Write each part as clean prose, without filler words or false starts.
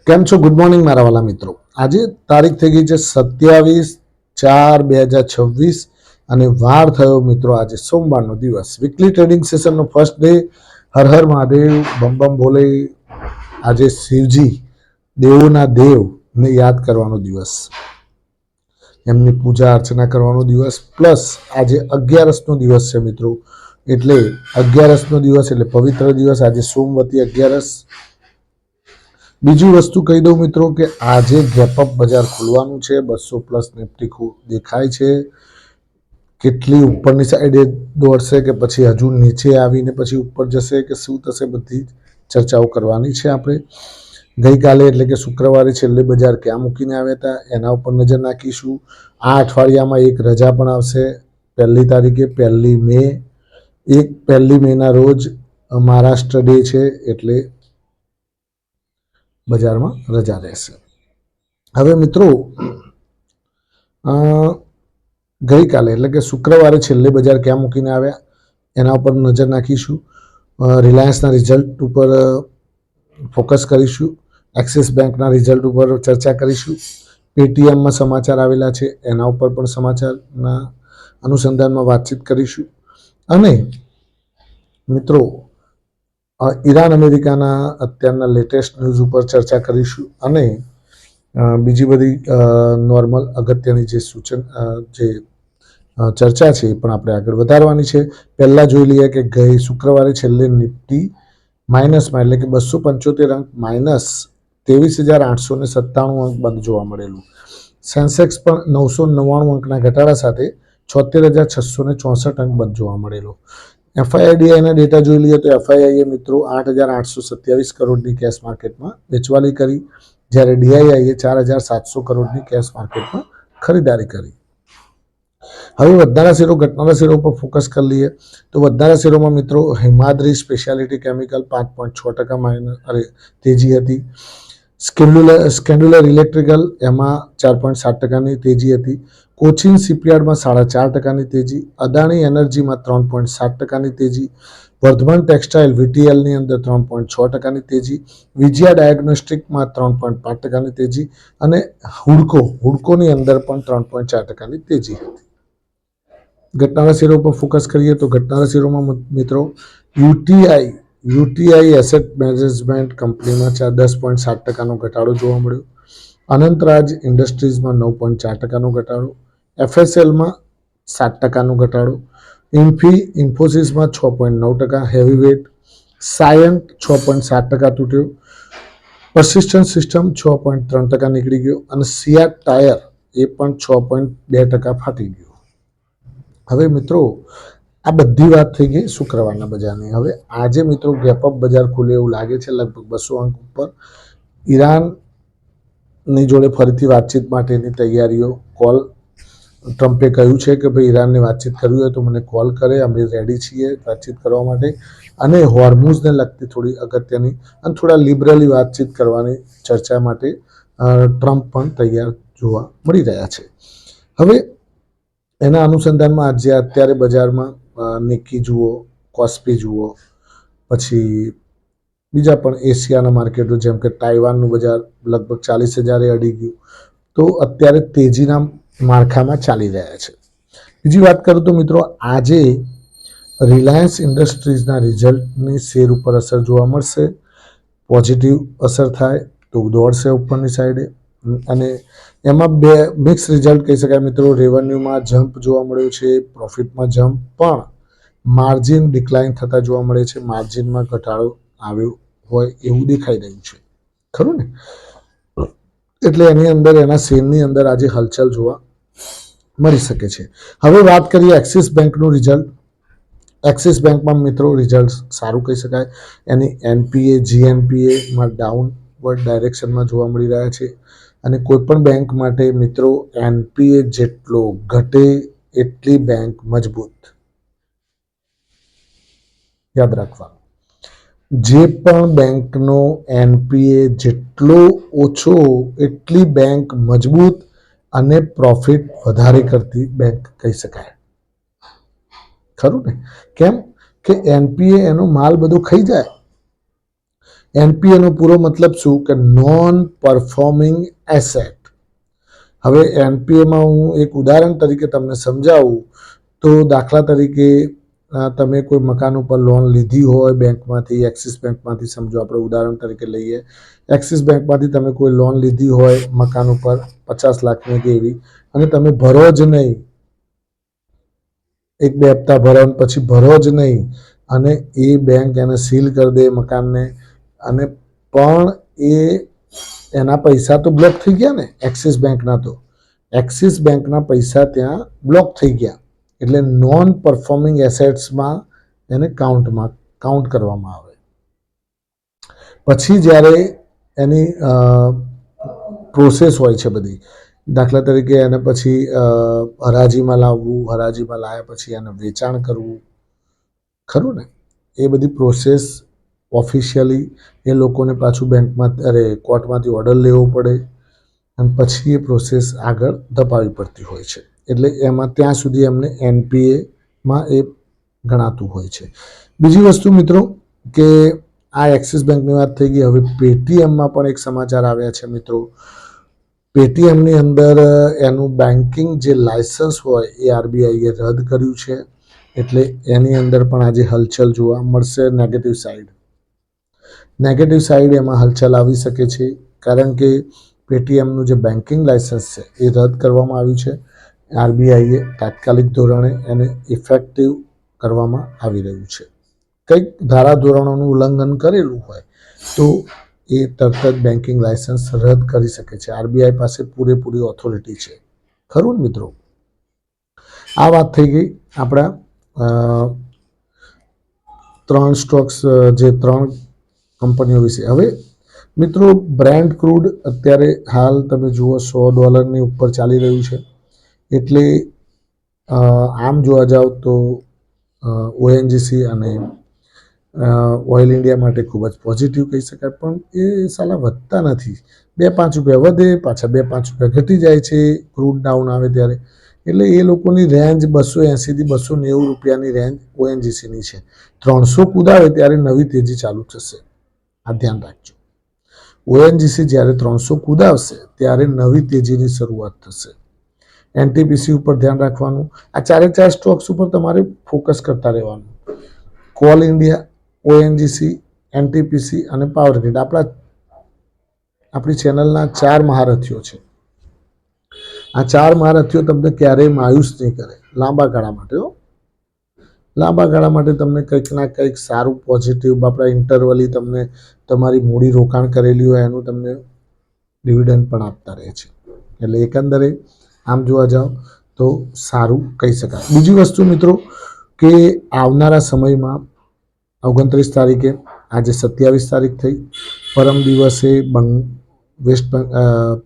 કેમ છો? Good morning મારા વાલા મિત્રો. આજે તારીખ થઈ ગઈ છે 27/4/2026 અને વાર થયો મિત્રો આજે સોમવારનો દિવસ. વીકલી ટ્રેડિંગ સેશનનો ફર્સ્ટ ડે. હર હર મહાદેવ, બમ બમ ભોલે. આજે શિવજી દેવોના દેવને યાદ કરવાનો દિવસ, એમની પૂજા અર્ચના કરવાનો દિવસ, પ્લસ આજે 11નો દિવસ છે મિત્રો. એટલે 11નો દિવસ એટલે પવિત્ર દિવસ. આજે સોમવતી 11. બીજી વસ્તુ કહી દઉં મિત્રો કે આજે ગેપઅપ બજાર ખુલવાનું છે. 200+ નિફ્ટી દેખાય છે. કેટલી ઉપરની સાઈડે દોડશે કે પછી હજુ નીચે આવીને પછી ઉપર જશે કે શું થશે, બધી ચર્ચાઓ કરવાની છે આપણે. ગઈકાલે એટલે કે શુક્રવારે છેલ્લે બજાર ક્યાં મૂકીને આવ્યા હતા એના ઉપર નજર નાખીશું. આ અઠવાડિયામાં એક રજા પણ આવશે 1લી તારીખે, 1લી મે. 1 મેના રોજ મહારાષ્ટ્ર ડે છે એટલે બજારમાં રજા રહેશે. હવે મિત્રો ગઈકાલે એટલે કે શુક્રવારે છેલ્લે બજાર ક્યાં મૂકીને આવ્યા એના ઉપર નજર નાખીશું. રિલાયન્સના રિઝલ્ટ ઉપર ફોકસ કરીશું. એક્સિસ બેંકના રિઝલ્ટ ઉપર ચર્ચા કરીશું. પેટીએમમાં સમાચાર આવેલા છે એના ઉપર પણ સમાચારના અનુસંધાનમાં વાતચીત કરીશું. અને મિત્રો ઈરાન અમેરિકાના અત્યારના લેટેસ્ટ ન્યૂઝ ઉપર ચર્ચા કરીશું. અને બીજી બધી નોર્મલ અગત્યની જે ચર્ચા છે એ પણ આપણે આગળ વધારવાની છે. પહેલાં જોઈ લઈએ કે ગઈ શુક્રવારે છેલ્લે નિફ્ટી માઇનસમાં એટલે કે 275 અંક માઇનસ 23,897 અંક બંધ જોવા મળેલું. સેન્સેક્સ પણ 999 અંકના ઘટાડા સાથે 76,664 અંક બંધ જોવા મળેલો. એફઆઈઆઈડીઆઈના ડેટા જોઈ લઈએ તો એફઆઈઆઈએ મિત્રો 8,827 કરોડની કેશ માર્કેટમાં વેચવાલી કરી, જ્યારે ડીઆઈઆઈએ 4,700 કરોડની કેશ માર્કેટમાં ખરીદારી કરી. હવે વધનારા શેરો ઘટનારા શેરો પર ફોકસ કરી લઈએ તો વધનારા શેરોમાં મિત્રો હિમાદ્રી સ્પેશિયાલિટી કેમિકલ 5.6% તેજી હતી. સ્કેન્ડ્યુલર ઇલેક્ટ્રિકલ એમાં 4.7%ની તેજી હતી. કોચિન શિપયાર્ડમાં 4.5%ની તેજી. અદાણી એનર્જીમાં 3.7%ની તેજી. વર્ધમાન ટેક્સટાઇલ વીટીએલની અંદર 3.6%ની તેજી. વિજયા ડાયગ્નોસ્ટિકમાં 3.5%ની તેજી. અને હુડકોની અંદર પણ 3.4%ની તેજી હતી. ઘટનારા શેરો પર ફોકસ કરીએ તો ઘટનારા શેરોમાં મિત્રો યુટીઆઈ એસેટ મેનેજમેન્ટ કંપનીમાં 10.7%નો ઘટાડો જોવા મળ્યો. અનંતરાજ ઇન્ડસ્ટ્રીઝમાં 9.4%નો ઘટાડો. એફએસએલમાં 7%નો ઘટાડો. ઇન્ફોસિસમાં 6.9%. હેવીવેટ સાયન્ટ 6.7% તૂટ્યો. પરસિસ્ટન્ટ સિસ્ટમ 6.3% નીકળી ગયો. અને સિયાટ ટાયર એ પણ 6.2% ફાટી ગયો. હવે મિત્રો આ બધી વાત થઈ ગઈ શુક્રવારના બજારની. હવે આજે મિત્રો ગેપઅપ બજાર ખુલે એવું લાગે છે, લગભગ 200 અંક ઉપર. ઈરાનની જોડે ફરીથી વાતચીત માટેની તૈયારીઓ. ટ્રમ્પે કહ્યું છે કે ભાઈ ઈરાનને વાતચીત કરવી હોય તો મને કોલ કરે, અમે રેડી છીએ વાતચીત કરવા માટે. અને હોર્મુઝને લગતી થોડી અગત્યની અને થોડા લિબરલી વાતચીત કરવાની ચર્ચા માટે ટ્રમ્પ પણ તૈયાર જોવા મળી રહ્યા છે. હવે એના અનુસંધાનમાં આજે અત્યારે બજારમાં નિક્કી જુઓ, કોસ્પી જુઓ, પછી બીજા પણ એશિયાના માર્કેટો જેમ કે તાઇવાનનું બજાર લગભગ 40,000 અડી ગયું. તો અત્યારે તેજીના માળખામાં ચાલી રહ્યા છે. બીજી વાત કરું તો મિત્રો આજે રિલાયન્સ ઇન્ડસ્ટ્રીઝના રિઝલ્ટની શેર ઉપર અસર જોવા મળશે. પોઝિટિવ અસર થાય તો દોડશે ઉપરની સાઈડે. અને એમાં બે મિક્સ રિઝલ્ટ કહી શકાય મિત્રો. રેવન્યુમાં જમ્પ જોવા મળ્યો છે, પ્રોફિટમાં જમ્પ, પણ માર્જિન ડિક્લાઇન થતા જોવા મળે છે. માર્જિનમાં ઘટાડો આવ્યો હોય એવું દેખાઈ રહ્યું છે, ખરું ને? એટલે એની અંદર એના શેરની અંદર આજે હલચલ જોવા મળી શકે છે. હવે વાત કરીએ એક્સિસ બેંકનું રિઝલ્ટ. એક્સિસ બેંકમાં મિત્રો રિઝલ્ટ સારું કહી શકાય. એની એનપીએ જીએનપીએમાં ડાઉનવર્ડ ડાયરેક્શનમાં જોવા મળી રહ્યા છે. અને કોઈ પણ બેંક માટે મિત્રો એનપીએ જેટલો ઘટે એટલી બેંક મજબૂત. યાદ રાખવાનું, જે પણ બેંકનો એનપીએ જેટલો ઓછો એટલી બેંક મજબૂત અને પ્રોફિટ વધારે કરતી બેંક કહી શકાય, ખરું ને? કેમ કે એનપીએ એનો માલ બધો ખાઈ જાય એનપીએ નો પૂરો મતલબ શું કે નોન પરફોર્મિંગ એસેટ. હવે એનપીએમાં હું એક ઉદાહરણ તરીકે તમને સમજાવું તો દાખલા તરીકે તમે કોઈ મકાન ઉપર લોન લીધી હોય બેંકમાંથી, એક્સિસ બેંકમાંથી, સમજો આપણે ઉદાહરણ તરીકે લઈએ, એક્સિસ બેંકમાંથી તમે કોઈ લોન લીધી હોય મકાન ઉપર 50 લાખની કે એવી, અને તમે ભરો જ નહીં, 1-2 હપ્તા ભરો પછી ભરો જ નહીં, અને એ બેંક એને સીલ કરી દે મકાનને, અને પણ એના પૈસા તો બ્લોક થઈ ગયા ને, એક્સિસ બેંકના પૈસા ત્યાં બ્લોક થઈ ગયા, એટલે નોન પરફોર્મિંગ એસેટ્સમાં એને કાઉન્ટ કરવામાં આવે. પછી જ્યારે એની પ્રોસેસ હોય છે બધી, દાખલા તરીકે એને પછી હરાજીમાં લાવવું, હરાજીમાં લાવ્યા પછી એને વેચાણ કરવું, ખરું ને, એ બધી પ્રોસેસ ઓફિશિયલી એ લોકોને પાછું કોર્ટમાંથી ઓર્ડર લેવો પડે, અને પછી એ પ્રોસેસ આગળ ધપાવવી પડતી હોય છે. એટલે એમાં ત્યાં સુધી એમને એનપીએમાં એ ગણાતું હોય છે. બીજી વસ્તુ મિત્રો કે આ એક્સિસ બેંકની વાત થઈ ગઈ. હવે પેટીએમમાં પણ એક સમાચાર આવ્યા છે મિત્રો. પેટીએમની અંદર એનું બેન્કિંગ જે લાયસન્સ હોય એ આરબીઆઈએ રદ કર્યું છે. એટલે એની અંદર પણ આજે હલચલ જોવા મળશે. નેગેટિવ સાઈડ એમાં હલચલ આવી શકે છે, કારણ કે પેટીએમનું જે બેન્કિંગ લાયસન્સ છે એ રદ કરવામાં આવ્યું છે. આરબીઆઈએ તાત્કાલિક ધોરણે એને ઇફેક્ટિવ કરવામાં આવી રહ્યું છે. કંઈક ધારાધોરણોનું ઉલ્લંઘન કરેલું હોય તો એ તરત જ બેન્કિંગ લાયસન્સ રદ કરી શકે છે. આરબીઆઈ પાસે પૂરેપૂરી ઓથોરિટી છે, ખરું ને મિત્રો. આ વાત થઈ ગઈ આપણા 3 સ્ટોક્સ, જે 3 કંપનીઓ વિશે. હવે મિત્રો બ્રેન્ટ ક્રૂડ અત્યારે હાલ તમે જુઓ $100 ઉપર ચાલી રહ્યું છે. એટલે આમ જોવા જાવ તો ઓએનજીસી અને ઓઇલ ઇન્ડિયા માટે ખૂબ જ પોઝિટિવ કહી શકાય, પણ એ સાલા વધતા નથી. 2-5 રૂપિયા વધે, પાછા 2-5 રૂપિયા ઘટી જાય છે ક્રૂડ ડાઉન આવે ત્યારે. એટલે એ લોકોની રેન્જ 280 થી 290 રૂપિયાની રેન્જ ઓએનજીસીની છે. 300 કુદાવે ત્યારે નવી તેજી ચાલુ થશે, આ ધ્યાન રાખજો. ઓએનજીસી જ્યારે 300 કુદાવશે ત્યારે નવી તેજીની શરૂઆત થશે. એનટીપીસી ઉપર ધ્યાન રાખવાનું. આ 4 સ્ટોક્સ ઉપર તમારે ફોકસ કરતા રહેવાનું. કોલ ઇન્ડિયા, ઓએનજીસી, એનટીપીસી અને પાવર ગ્રીડ આપણી ચેનલના 4 મહારથીઓ છે. આ 4 મહારથીઓ તમને ક્યારેય માયુસ નહીં કરે લાંબા ગાળા માટે. લાંબા ગાળા માટે તમને કંઈક ના કંઈક સારું પોઝિટિવ, આપણા ઇન્ટરવલી તમને તમારી મૂડી રોકાણ કરેલી હોય એનું તમને ડિવિડન્ડ પણ આપતા રહે છે. એટલે એકંદરે આમ જોવા જાઓ તો સારું કહી શકાય. બીજી વસ્તુ મિત્રો કે આવનારા સમયમાં 29 તારીખે, આજે 27 તારીખ થઈ, પરમ દિવસે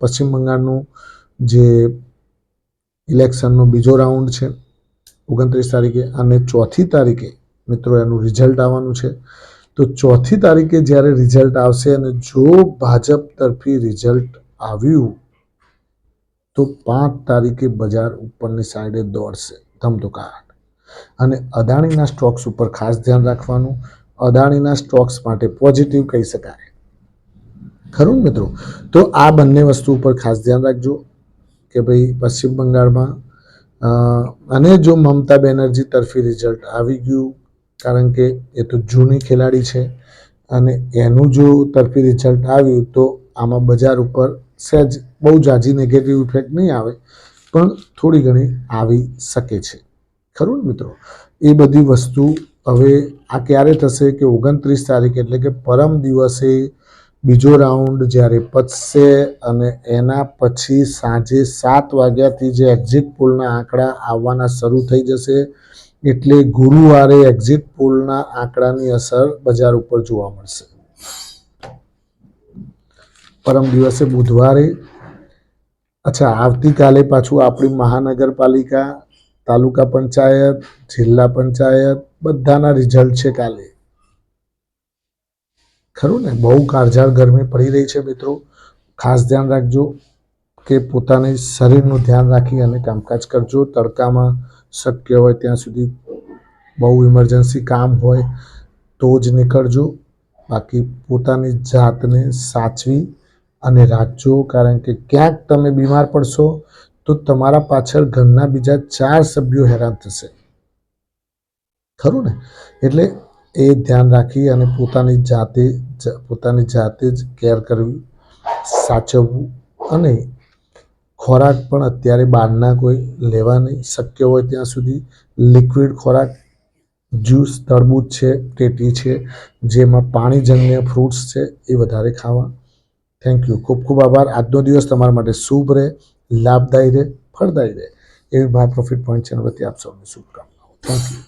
પશ્ચિમ બંગાળનું જે ઇલેક્શનનો બીજો રાઉન્ડ છે 29 તારીખે, અને 4મી તારીખે મિત્રો એનું રિઝલ્ટ આવવાનું છે. તો 4મી તારીખે જ્યારે રિઝલ્ટ આવશે અને જો ભાજપ તરફી રિઝલ્ટ આવ્યું તો 5 તારીખે બજાર ઉપરની સાઈડે દોડશે ધમધોકાટ. અને અદાણીના સ્ટોક્સ ઉપર ખાસ ધ્યાન રાખવાનું. અદાણીના સ્ટોક્સ માટે પોઝિટિવ કહી શકાય, ખરું મિત્રો. તો આ બંને વસ્તુ ઉપર ખાસ ધ્યાન રાખજો કે ભાઈ પશ્ચિમ બંગાળમાં અને જો મમતા બેનર્જી તરફી રિઝલ્ટ આવી ગયું, કારણ કે એ તો જૂની ખેલાડી છે, અને એનું જો તરફી રિઝલ્ટ આવ્યું તો આમાં બજાર ઉપર સહેજ બહુ ઝાઝી નેગેટિવ ઇફેક્ટ નહીં આવે, પણ થોડી ઘણી આવી શકે છે, ખરું ને મિત્રો. એ બધી વસ્તુ હવે આ ક્યારે થશે કે 29 તારીખે, એટલે કે પરમ દિવસે બીજો રાઉન્ડ જ્યારે પતશે અને એના પછી સાંજે 7 વાગ્યાથી જે એક્ઝિટ પોલના આંકડા આવવાના શરૂ થઈ જશે. એટલે ગુરુવારે એક્ઝિટ પોલના આંકડાની અસર બજાર ઉપર જોવા મળશે. પરમ દિવસે બુધવારે, આવતીકાલે પાછું આપણી મહાનગરપાલિકા, તાલુકા પંચાયત, જિલ્લા પંચાયત બધાના રિઝલ્ટ છે કાલે, ખરું ને. બહુ કાળઝાળ ગરમી પડી રહી છે મિત્રો. ખાસ ધ્યાન રાખજો કે પોતાની શરીરનું ધ્યાન રાખી અને કામકાજ કરજો. તડકામાં શક્ય હોય ત્યાં સુધી, બહુ ઇમરજન્સી કામ હોય તો જ નીકળજો. બાકી પોતાની જાતને સાચવી અને રાખજો, કારણ કે ક્યાંક તમે બીમાર પડશો તો તમારા પાછળ ઘરના બીજા 4 સભ્યો હેરાન થશે, ખરું ને? એટલે એ ધ્યાન રાખી અને પોતાની જાતે જ કેર કરવી, સાચવવું. અને ખોરાક પણ અત્યારે બહારના કોઈ લેવા નહીં. શક્ય હોય ત્યાં સુધી લિક્વિડ ખોરાક, જ્યુસ, તરબૂચ છે, ટેટી છે, જેમાં પાણીજન્ય ફ્રૂટ્સ છે, એ વધારે ખાવા. Thank you. ખૂબ ખૂબ આભાર. આજનો દિવસ તમારા માટે શુભ રહે, લાભદાયી રહે, ફળદાયી રહે એવી માય પ્રોફિટ પોઈન્ટ ચેનલ વતી આપ સૌને શુભકામનાઓ. Thank you.